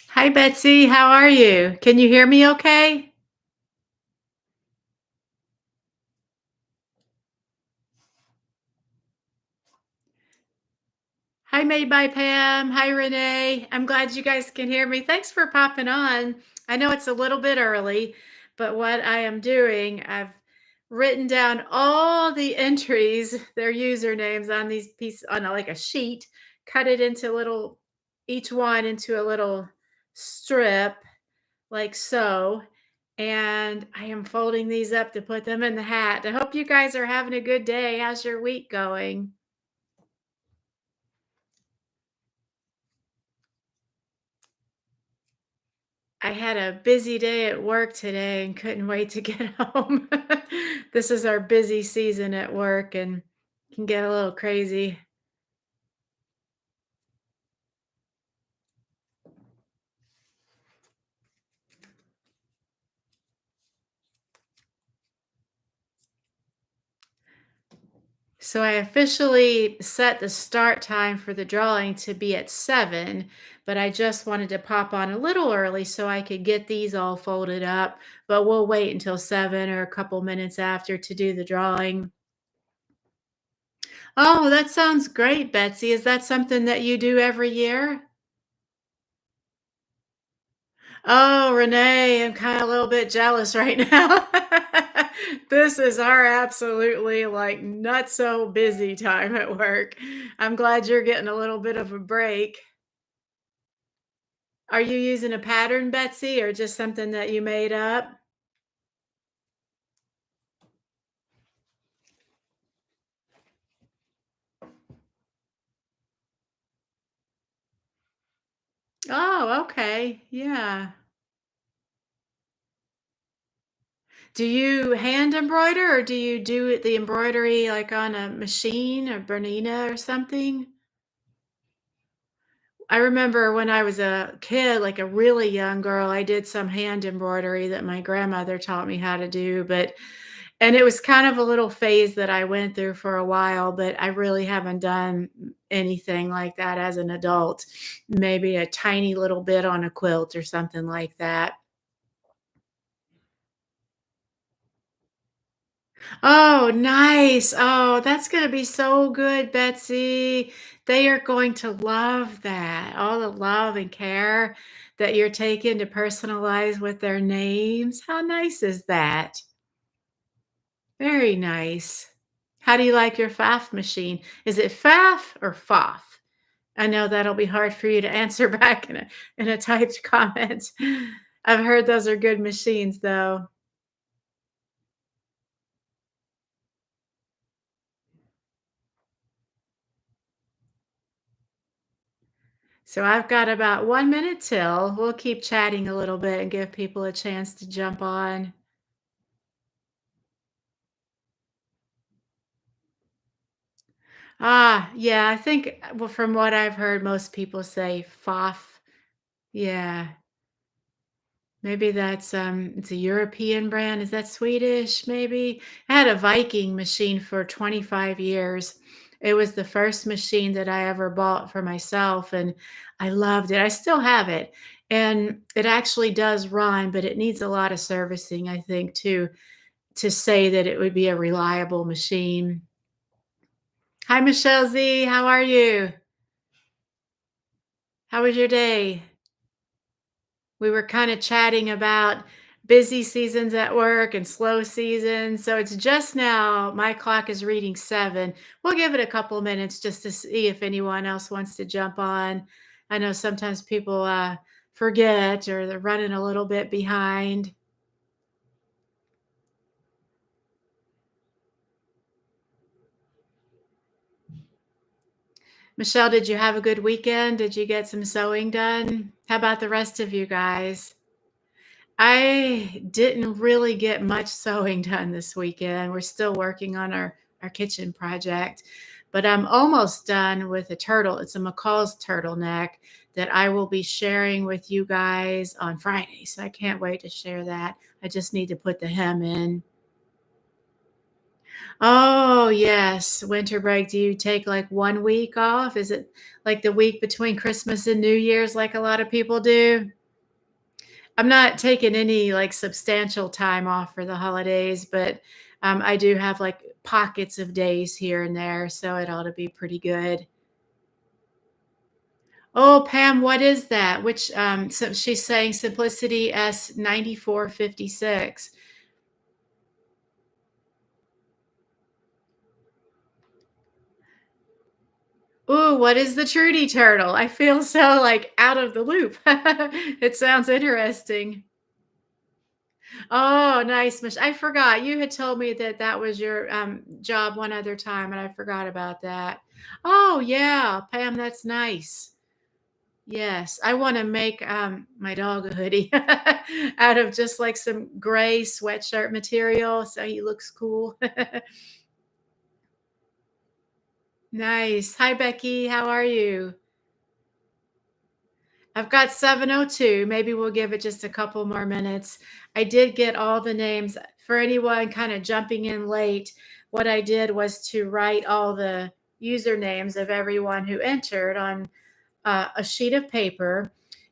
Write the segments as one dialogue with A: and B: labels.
A: Hi, Betsy. How are you? Can you hear me okay? Hi, Made by Pam. Hi, Renee. I'm glad you guys can hear me. Thanks for popping on. I know it's a little bit early, but what I am doing, I've written down all the entries, their usernames on these pieces on like a sheet, cut it into little, each one into a little strip like so. And I am folding these up to put them in the hat. I hope you guys are having a good day. How's your week going? I had a busy day at work today and couldn't wait to get home. This is our busy season at work and can get a little crazy. So I officially set the start time for the drawing to be at 7, but I just wanted to pop on a little early so I could get these all folded up. But we'll wait until 7 or a couple minutes after to do the drawing. Oh, that sounds great, Betsy. Is that something that you do every year? Oh, Renee, I'm kind of a little bit jealous right now. This is our absolutely like not so busy time at work. I'm glad you're getting a little bit of a break. Are you using a pattern, Betsy, or just something that you made up? Oh, okay. Yeah. Do you hand embroider or do you do the embroidery like on a machine or Bernina or something? I remember when I was a kid, like a really young girl, I did some hand embroidery that my grandmother taught me how to do, but and it was kind of a little phase that I went through for a while, but I really haven't done anything like that as an adult. Maybe a tiny little bit on a quilt or something like that. Oh, nice. Oh, that's going to be so good, Betsy. They are going to love that. All the love and care that you're taking to personalize with their names. How nice is that? Very nice. How do you like your faff machine? Is it faff or foff? I know that'll be hard for you to answer back in a typed comment. I've heard those are good machines though. So I've got about 1 minute till. We'll keep chatting a little bit and give people a chance to jump on. Ah, yeah, I think, well, from what I've heard, most people say "Foff." Yeah, maybe that's, it's a European brand. Is that Swedish, maybe? I had a Viking machine for 25 years. It was the first machine that I ever bought for myself, and I loved it. I still have it, and it actually does run, but it needs a lot of servicing, I think, to say that it would be a reliable machine. Hi, Michelle Z. How are you? How was your day? We were kind of chatting about busy seasons at work and slow seasons. So it's just now, my clock is reading 7. We'll give it a couple minutes just to see if anyone else wants to jump on. I know sometimes people forget or they're running a little bit behind. Michelle, did you have a good weekend? Did you get some sewing done? How about the rest of you guys? I didn't really get much sewing done this weekend. We're still working on our kitchen project, but I'm almost done with a turtle. It's a McCall's turtleneck that I will be sharing with you guys on Friday. So I can't wait to share that. I just need to put the hem in. Oh, yes, winter break. Do you take, like, 1 week off? Is it, like, the week between Christmas and New Year's like a lot of people do? I'm not taking any, like, substantial time off for the holidays, but, I do have, like, pockets of days here and there, so it ought to be pretty good. Oh, Pam, what is that? Which, so she's saying Simplicity S9456. Ooh, what is the Trudy Turtle? I feel so, like, out of the loop. It sounds interesting. Oh, nice, I forgot. You had told me that that was your, job one other time, and I forgot about that. Oh, yeah, Pam, that's nice. Yes, I wanna make, my dog a hoodie out of just, like, some gray sweatshirt material, so he looks cool. Nice. Hi, Becky, how are you? I've got 7:02. Maybe we'll give it just a couple more minutes. I did get all the names. For anyone kind of jumping in late, what I did was to write all the usernames of everyone who entered on a sheet of paper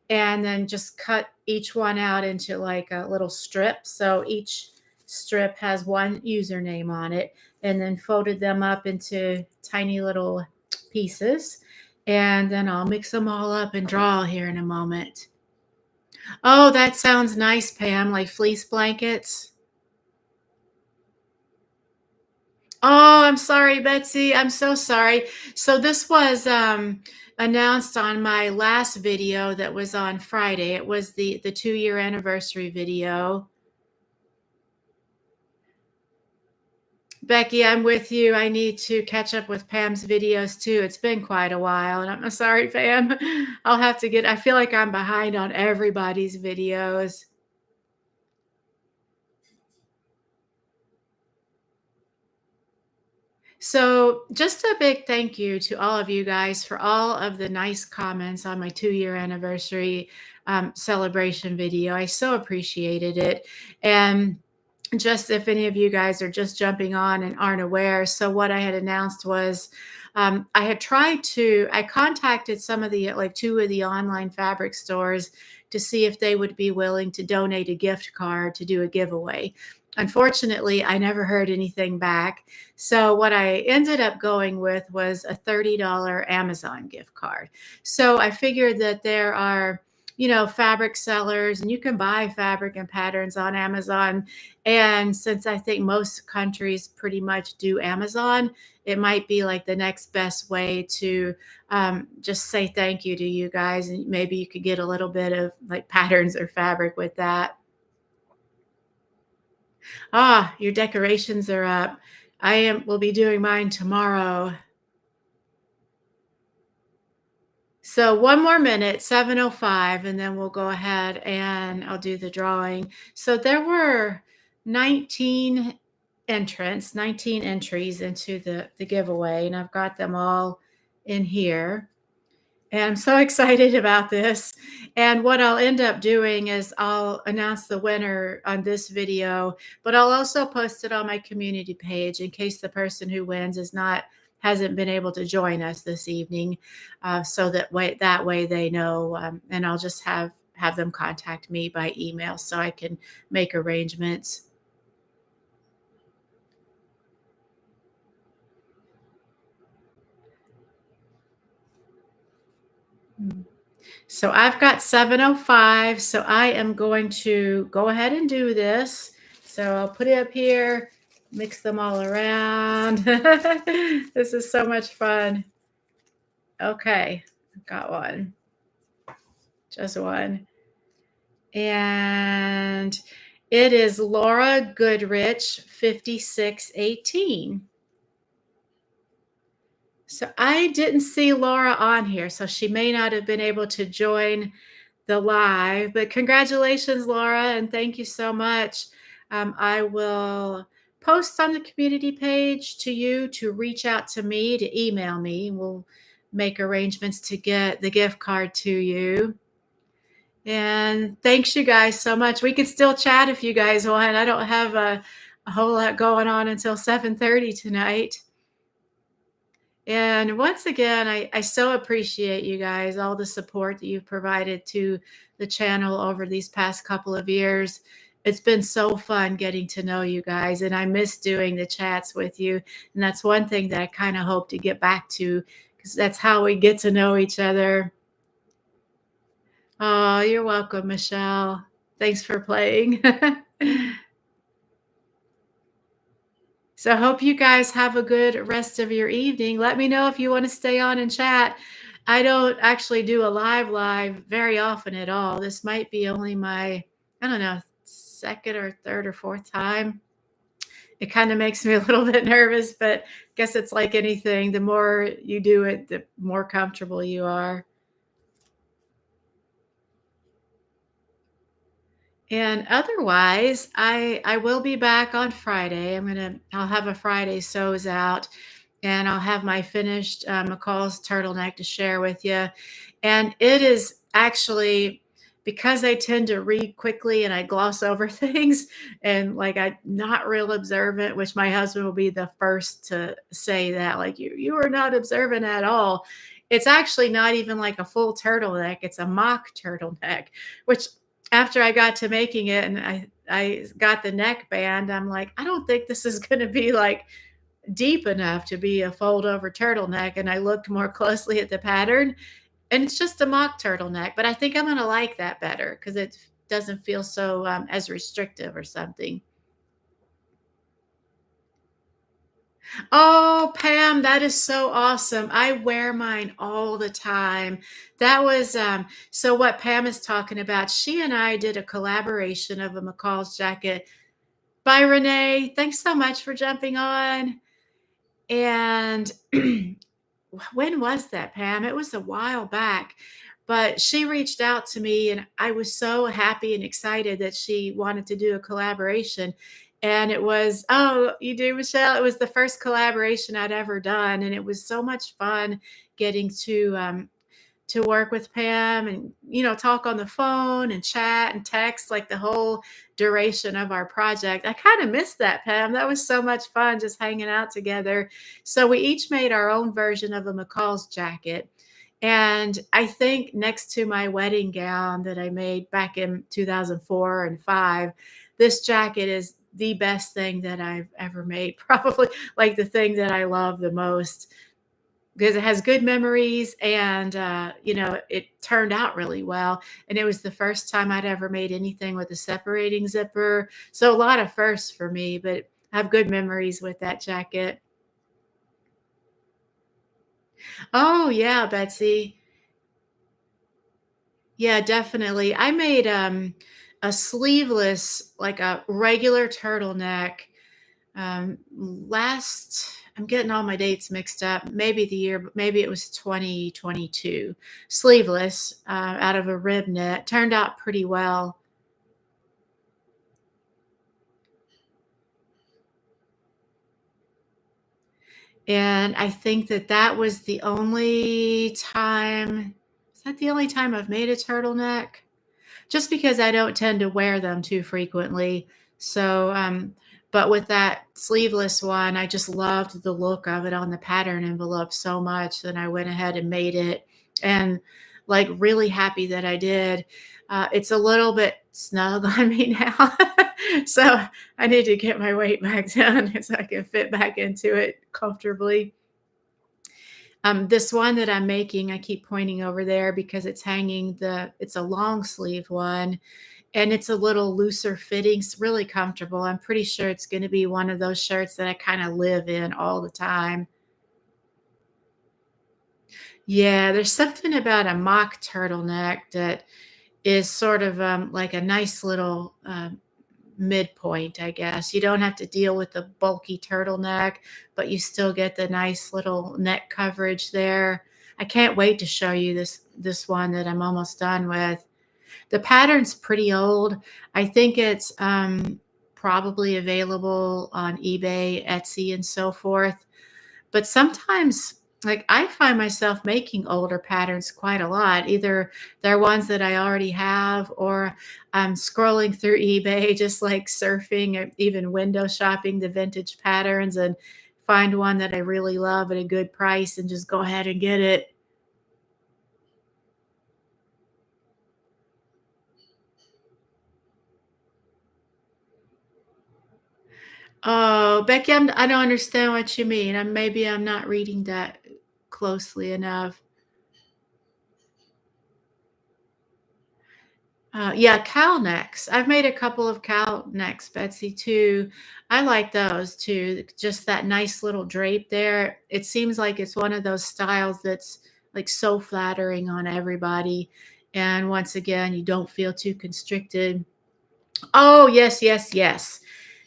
A: and then just cut each one out into like a little strip. So each strip has one username on it, and then folded them up into tiny little pieces. And then I'll mix them all up and draw here in a moment. Oh, that sounds nice, Pam, like fleece blankets. Oh, I'm sorry, Betsy. I'm so sorry. So this was announced on my last video that was on Friday. It was the 2-year anniversary video. Becky, I'm with you. I need to catch up with Pam's videos too. It's been quite a while, and I'm sorry, Pam. I'll have to get. I feel like I'm behind on everybody's videos. So, just a big thank you to all of you guys for all of the nice comments on my 2-year anniversary celebration video. I so appreciated it. And just if any of you guys are just jumping on and aren't aware, so what I had announced was I had I contacted some of the, like two of the online fabric stores to see if they would be willing to donate a gift card to do a giveaway. Unfortunately, I never heard anything back. So, what I ended up going with was a $30 Amazon gift card. So, I figured that there are, fabric sellers, and you can buy fabric and patterns on Amazon. And since I think most countries pretty much do Amazon, it might be like the next best way to just say thank you to you guys. And maybe you could get a little bit of like patterns or fabric with that. Ah, your decorations are up. Will be doing mine tomorrow. So one more minute, 7:05, and then we'll go ahead and I'll do the drawing. So there were 19 19 entries into the giveaway, and I've got them all in here. And I'm so excited about this. And what I'll end up doing is I'll announce the winner on this video, but I'll also post it on my community page in case the person who wins hasn't been able to join us this evening, so that way they know. And I'll just have them contact me by email so I can make arrangements. So I've got 7:05, so I am going to go ahead and do this. So I'll put it up here, mix them all around. This is so much fun. Okay, I've got one, just one. And it is Laura Goodrich, 5618. So I didn't see Laura on here, so she may not have been able to join the live, but congratulations, Laura, and thank you so much. I will post on the community page to you to reach out to me, to email me. We'll make arrangements to get the gift card to you. And thanks you guys so much. We could still chat if you guys want. I don't have a whole lot going on until 7:30 tonight. And once again, I so appreciate you guys, all the support that you've provided to the channel over these past couple of years. It's been so fun getting to know you guys, and I miss doing the chats with you. And that's one thing that I kind of hope to get back to because that's how we get to know each other. Oh, you're welcome, Michelle. Thanks for playing. So I hope you guys have a good rest of your evening. Let me know if you want to stay on and chat. I don't actually do a live very often at all. This might be only my, I don't know, second or third or fourth time. It kind of makes me a little bit nervous, but I guess it's like anything. The more you do it, the more comfortable you are. And otherwise, I will be back on Friday. I'll have a Friday sews out, and I'll have my finished McCall's turtleneck to share with you. And it is actually because I tend to read quickly and I gloss over things, and like I'm not real observant, which my husband will be the first to say that, like you are not observant at all. It's actually not even like a full turtleneck; it's a mock turtleneck, which after I got to making it and I got the neckband, I'm like, I don't think this is going to be like deep enough to be a fold over turtleneck. And I looked more closely at the pattern, and it's just a mock turtleneck. But I think I'm going to like that better because it doesn't feel so as restrictive or something. Oh, Pam, that is so awesome. I wear mine all the time. That was so what Pam is talking about. She and I did a collaboration of a McCall's jacket by Renee. Thanks so much for jumping on. And when was that, Pam? It was a while back. But she reached out to me, and I was so happy and excited that she wanted to do a collaboration. And it was, oh, you do, Michelle? It was the first collaboration I'd ever done. And it was so much fun getting to work with Pam and, talk on the phone and chat and text like the whole duration of our project. I kind of missed that, Pam. That was so much fun just hanging out together. So we each made our own version of a McCall's jacket. And I think next to my wedding gown that I made back in 2004 and 5, this jacket is the best thing that I've ever made. Probably like the thing that I love the most because it has good memories and it turned out really well, and it was the first time I'd ever made anything with a separating zipper, so a lot of firsts for me, but I have good memories with that jacket. Oh yeah, Betsy. Yeah, definitely. I made a sleeveless, like a regular turtleneck. Last, I'm getting all my dates mixed up. Maybe the year, maybe it was 2022. Sleeveless, out of a rib knit. Turned out pretty well. And I think that that was the only time. Is that the only time I've made a turtleneck? Just because I don't tend to wear them too frequently. So, but with that sleeveless one, I just loved the look of it on the pattern envelope so much that I went ahead and made it, and like really happy that I did. It's a little bit snug on me now. So I need to get my weight back down so I can fit back into it comfortably. This one that I'm making, I keep pointing over there because it's a long sleeve one and it's a little looser fitting. It's really comfortable. I'm pretty sure it's going to be one of those shirts that I kind of live in all the time. Yeah, there's something about a mock turtleneck that is sort of like a nice little midpoint, I guess. You don't have to deal with the bulky turtleneck, but you still get the nice little neck coverage there. I can't wait to show you this one that I'm almost done with. The pattern's pretty old. I think it's probably available on eBay, Etsy, and so forth. But sometimes Like, I find myself making older patterns quite a lot. Either they're ones that I already have, or I'm scrolling through eBay, just like surfing or even window shopping the vintage patterns and find one that I really love at a good price and just go ahead and get it. Oh, Becky, I don't understand what you mean. Maybe I'm not reading that closely enough. Yeah, cowl necks. I've made a couple of cowl necks, Betsy, too. I like those too. Just that nice little drape there. It seems like it's one of those styles that's like so flattering on everybody. And once again, you don't feel too constricted. Oh, yes, yes, yes.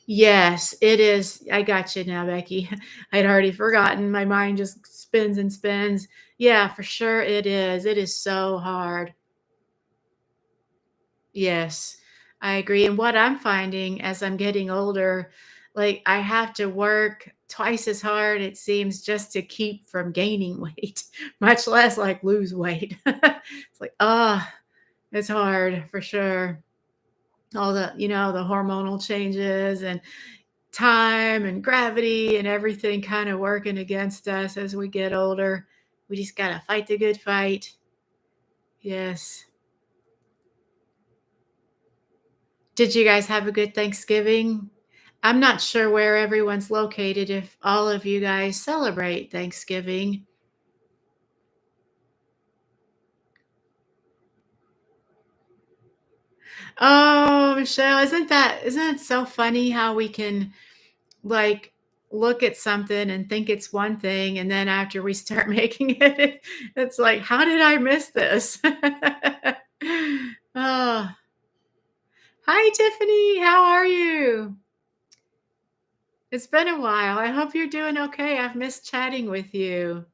A: Yes, it is. I got you now, Becky. I'd already forgotten. My mind just spins and spins. Yeah, for sure it is. It is so hard. Yes, I agree. And what I'm finding as I'm getting older, like I have to work twice as hard, it seems, just to keep from gaining weight, much less like lose weight. It's like, oh, it's hard for sure. All the hormonal changes and time and gravity and everything kind of working against us as we get older. We just got to fight the good fight. Yes. Did you guys have a good Thanksgiving? I'm not sure where everyone's located, if all of you guys celebrate Thanksgiving. Oh, Michelle, isn't it so funny how we can like look at something and think it's one thing, and then after we start making it, it's like, how did I miss this? Oh, hi Tiffany, how are you? It's been a while. I hope you're doing okay. I've missed chatting with you.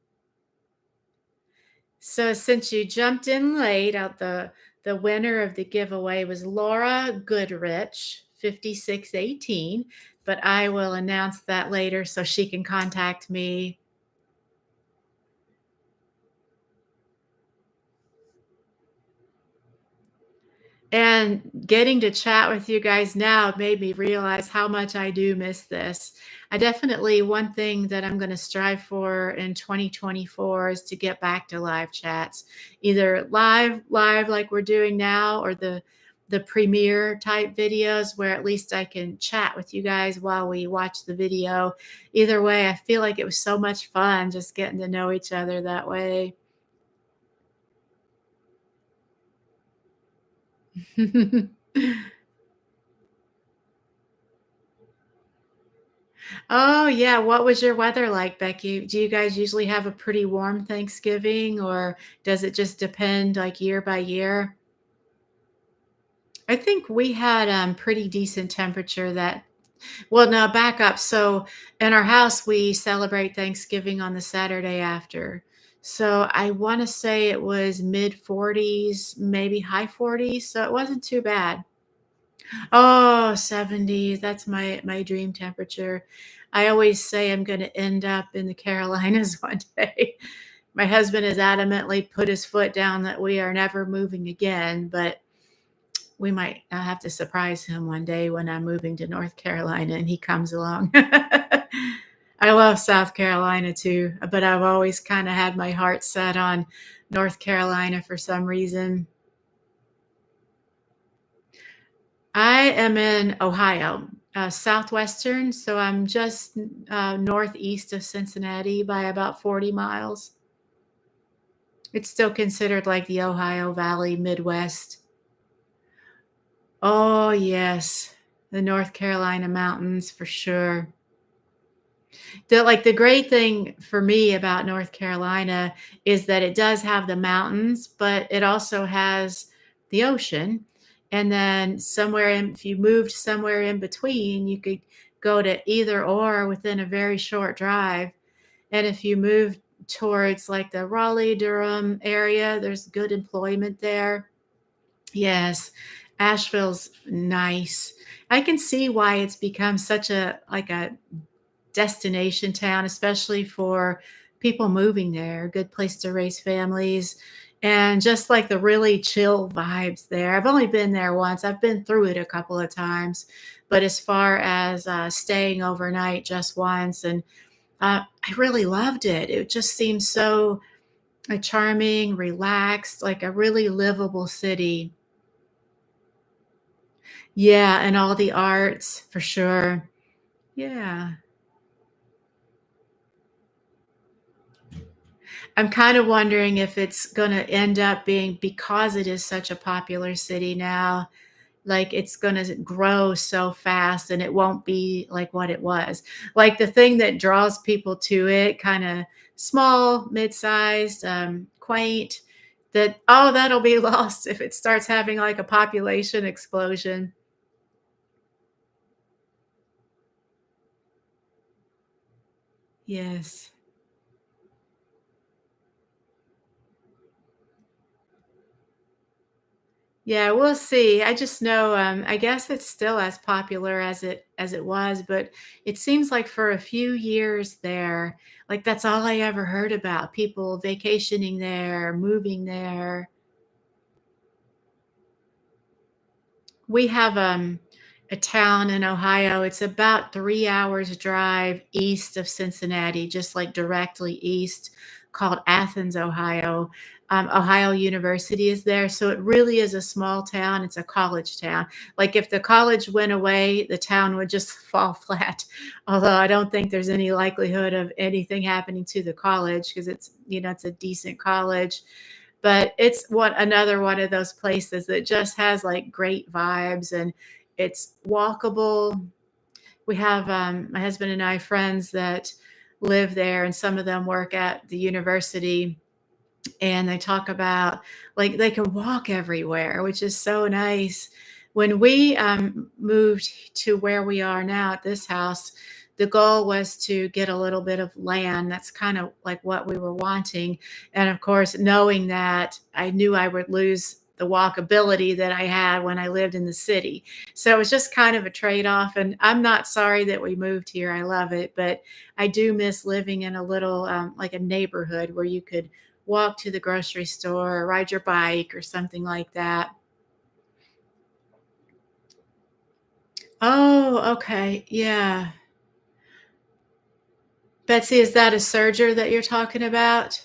A: So since you jumped in late, the winner of the giveaway was Laura Goodrich, 5618, but I will announce that later so she can contact me. And getting to chat with you guys now made me realize how much I do miss this. I definitely, one thing that I'm going to strive for in 2024 is to get back to live chats, either live like we're doing now, or the premiere type videos where at least I can chat with you guys while we watch the video. Either way, I feel like it was so much fun just getting to know each other that way. Oh, yeah. What was your weather like, Becky? Do you guys usually have a pretty warm Thanksgiving, or does it just depend like year by year? I think we had pretty decent temperature that, well, now back up. So in our house, we celebrate Thanksgiving on the Saturday after. So I want to say it was mid 40s, maybe high 40s. So it wasn't too bad. Oh, 70s. That's my dream temperature. I always say I'm going to end up in the Carolinas one day. My husband has adamantly put his foot down that we are never moving again, but we might have to surprise him one day when I'm moving to North Carolina and he comes along. I love South Carolina too, but I've always kind of had my heart set on North Carolina for some reason. I am in Ohio, southwestern, so I'm just northeast of Cincinnati by about 40 miles. It's still considered like the Ohio Valley Midwest. Oh, yes, the North Carolina mountains for sure. The great thing for me about North Carolina is that it does have the mountains, but it also has the ocean. And then if you moved somewhere in between, you could go to either or within a very short drive. And if you move towards like the Raleigh, Durham area, there's good employment there. Yes, Asheville's nice. I can see why it's become such a destination town, especially for people moving there, a good place to raise families, and just like the really chill vibes there. I've only been there once. I've been through it a couple of times, but as far as staying overnight just once, and I really loved it. It just seems so charming, relaxed, like a really livable city. Yeah, and all the arts for sure. Yeah. I'm kind of wondering if it's gonna end up being, because it is such a popular city now, like it's gonna grow so fast and it won't be like what it was. Like the thing that draws people to it, kind of small, mid-sized, quaint, that oh, that'll be lost if it starts having like a population explosion. Yes. Yeah, we'll see. I just know, I guess it's still as popular as it was, but it seems like for a few years there, like that's all I ever heard about, people vacationing there, moving there. We have a town in Ohio. It's about 3 hours drive east of Cincinnati, just like directly east, called Athens, Ohio. Ohio University is there. So it really is a small town. It's a college town. Like if the college went away, the town would just fall flat. Although I don't think there's any likelihood of anything happening to the college because it's a decent college, but it's what another one of those places that just has like great vibes, and it's walkable. We have my husband and I friends that live there, and some of them work at the university, and they talk about like they can walk everywhere, which is so nice. When we moved to where we are now at this house, the goal was to get a little bit of land. That's kind of like what we were wanting. And of course, knowing that I knew I would lose the walkability that I had when I lived in the city. So it was just kind of a trade off. And I'm not sorry that we moved here. I love it. But I do miss living in a little, like a neighborhood where you could walk to the grocery store or ride your bike or something like that. Oh, okay. Yeah. Betsy, is that a serger that you're talking about?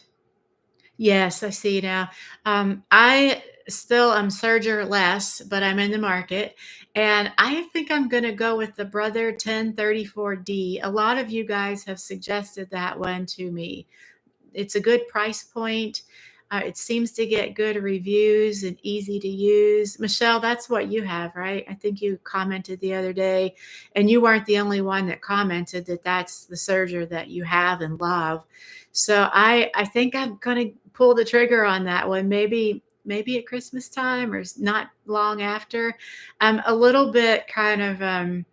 A: Yes, I see now. I still am serger less, but I'm in the market. And I think I'm going to go with the Brother 1034D. A lot of you guys have suggested that one to me. It's a good price point. It seems to get good reviews and easy to use. Michelle, that's what you have, right? I think you commented the other day, and you weren't the only one that commented that that's the serger that you have and love. So I think I'm going to pull the trigger on that one. Maybe at Christmas time or not long after. I'm a little bit kind of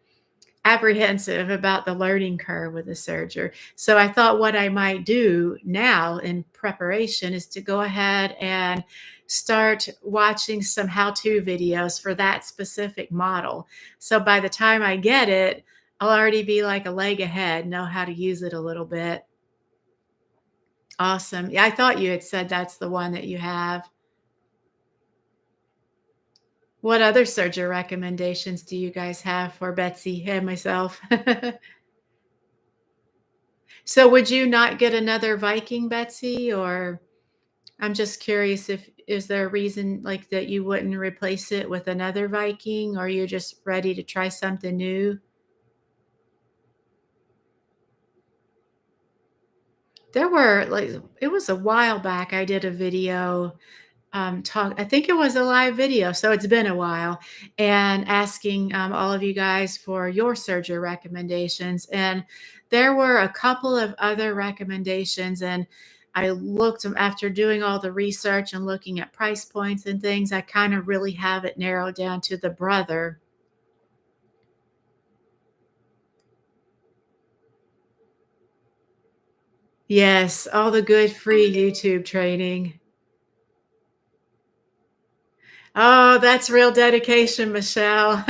A: apprehensive about the learning curve with the serger. So I thought what I might do now in preparation is to go ahead and start watching some how-to videos for that specific model. So by the time I get it, I'll already be like a leg ahead, know how to use it a little bit. Awesome. Yeah, I thought you had said that's the one that you have. What other serger recommendations do you guys have for Betsy and myself? So would you not get another Viking, Betsy? Or I'm just curious, if is there a reason like that you wouldn't replace it with another Viking, or you're just ready to try something new? There were like it was a while back I did a video, talk I think it was a live video, so it's been a while, and asking all of you guys for your serger recommendations. And there were a couple of other recommendations, and I looked after doing all the research and looking at price points and things. I kind of really have it narrowed down to the brother. Yes, all the good free YouTube training. Oh, that's real dedication, Michelle.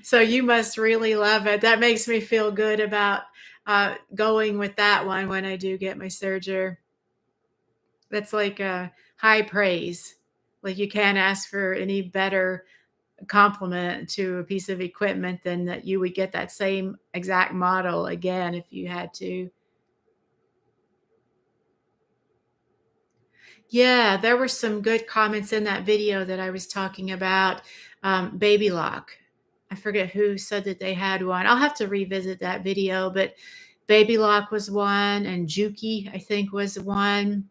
A: So you must really love it. That makes me feel good about going with that one when I do get my serger. That's like high praise. Like you can't ask for any better compliment to a piece of equipment than that you would get that same exact model again if you had to. Yeah, there were some good comments in that video that I was talking about. Baby Lock. I forget who said that they had one. I'll have to revisit that video, but Baby Lock was one, and Juki, I think, was one.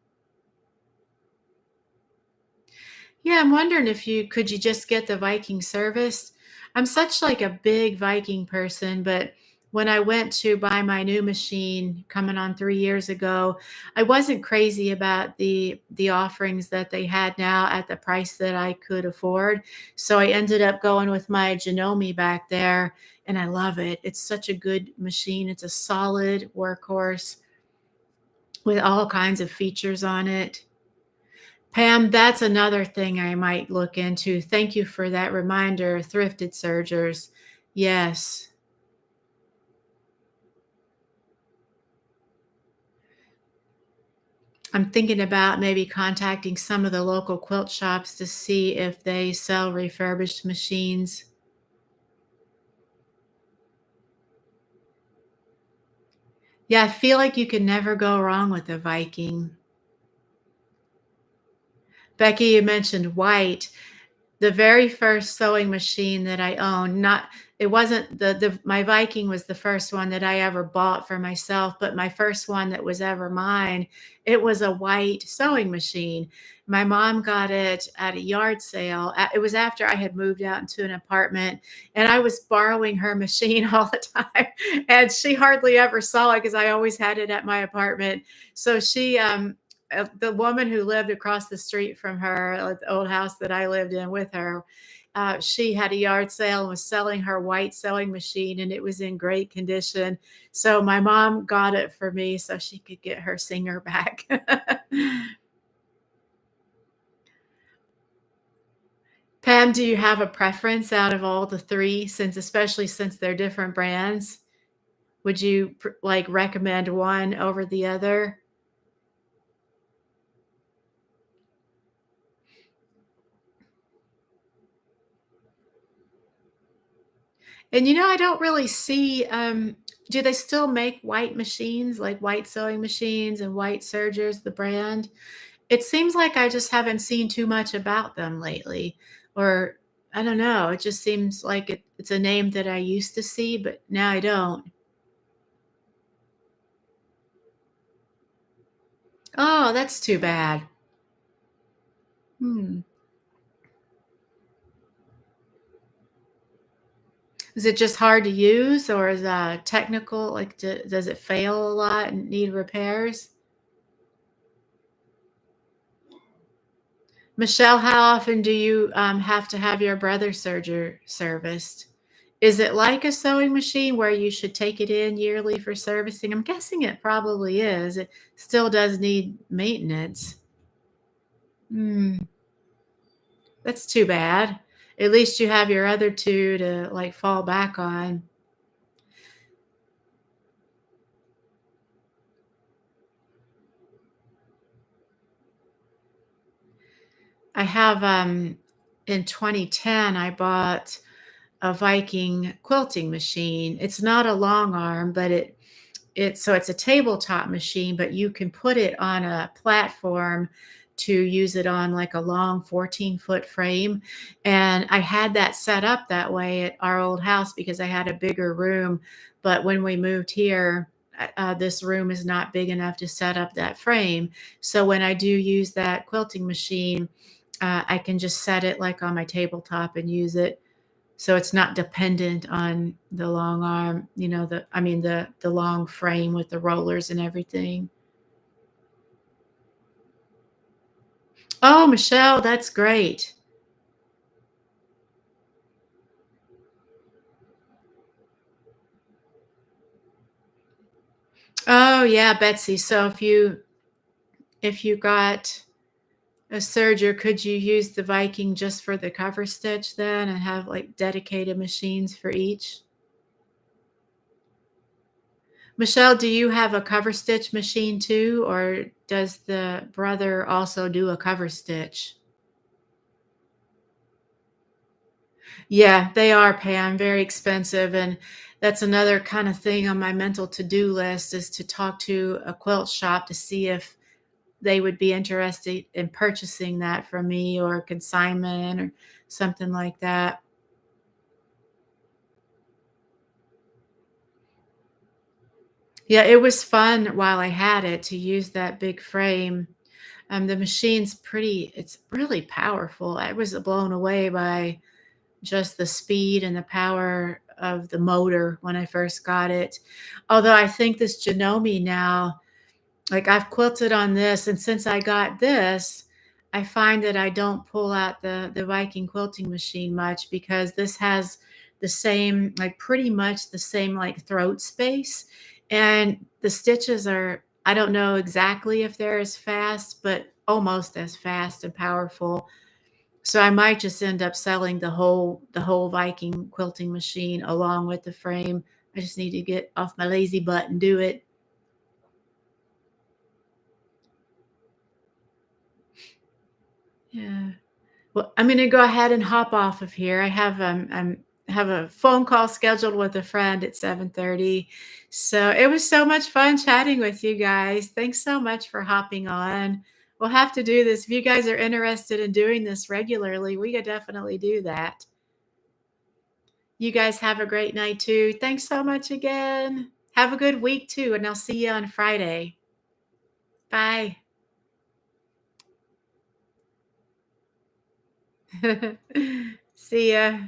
A: Yeah, I'm wondering if you could you just get the Viking service? I'm such like a big Viking person, but when I went to buy my new machine coming on 3 years ago, I wasn't crazy about the offerings that they had now at the price that I could afford. So I ended up going with my Janome back there, and I love it. It's such a good machine. It's a solid workhorse with all kinds of features on it. Pam, that's another thing I might look into. Thank you for that reminder. Thrifted sergers. Yes. I'm thinking about maybe contacting some of the local quilt shops to see if they sell refurbished machines. Yeah, I feel like you can never go wrong with a Viking. Becky, you mentioned white. The very first sewing machine that I owned, not it wasn't the my Viking was the first one that I ever bought for myself, but my first one that was ever mine, it was a white sewing machine. My mom got it at a yard sale. It was after I had moved out into an apartment, and I was borrowing her machine all the time, and she hardly ever saw it because I always had it at my apartment. So the woman who lived across the street from her, like the old house that I lived in with her, she had a yard sale and was selling her white sewing machine, and it was in great condition. So my mom got it for me so she could get her Singer back. Pam, do you have a preference out of all the three, since especially since they're different brands? Would you like recommend one over the other? And I don't really see, do they still make white machines, like white sewing machines and white sergers, the brand? It seems like I just haven't seen too much about them lately, or I don't know. It just seems like it's a name that I used to see, but now I don't. Oh, that's too bad. Hmm. Is it just hard to use, or is that technical? Like, does it fail a lot and need repairs? Michelle, how often do you have to have your brother surgery serviced? Is it like a sewing machine where you should take it in yearly for servicing? I'm guessing it probably is. It still does need maintenance. Hmm, that's too bad. At least you have your other two to like fall back on. I have in 2010 I bought a Viking quilting machine. It's not a long arm, but it's a tabletop machine, but you can put it on a platform to use it on like a long 14-foot frame. And I had that set up that way at our old house because I had a bigger room. But when we moved here, this room is not big enough to set up that frame. So when I do use that quilting machine, I can just set it like on my tabletop and use it, so it's not dependent on the long arm, the long frame with the rollers and everything. Oh, Michelle, that's great. Oh, yeah, Betsy. So if you got a serger, could you use the Viking just for the cover stitch then and have like dedicated machines for each? Michelle, do you have a cover stitch machine too, or does the brother also do a cover stitch? Yeah, they are, Pam, very expensive. And that's another kind of thing on my mental to-do list is to talk to a quilt shop to see if they would be interested in purchasing that from me or consignment or something like that. Yeah, it was fun while I had it to use that big frame. The machine's it's really powerful. I was blown away by just the speed and the power of the motor when I first got it. Although I think this Janome now, like I've quilted on this, and since I got this, I find that I don't pull out the Viking quilting machine much because this has the same, like pretty much the same like throat space, and the stitches are, I don't know exactly if they're as fast, but almost as fast and powerful. So I might just end up selling the whole Viking quilting machine along with the frame. I just need to get off my lazy butt and do it. Yeah. Well, I'm gonna go ahead and hop off of here. Have a phone call scheduled with a friend at 7:30. So it was so much fun chatting with you guys. Thanks so much for hopping on. We'll have to do this. If you guys are interested in doing this regularly, we could definitely do that. You guys have a great night too. Thanks so much again. Have a good week too, and I'll see you on Friday. Bye. See ya.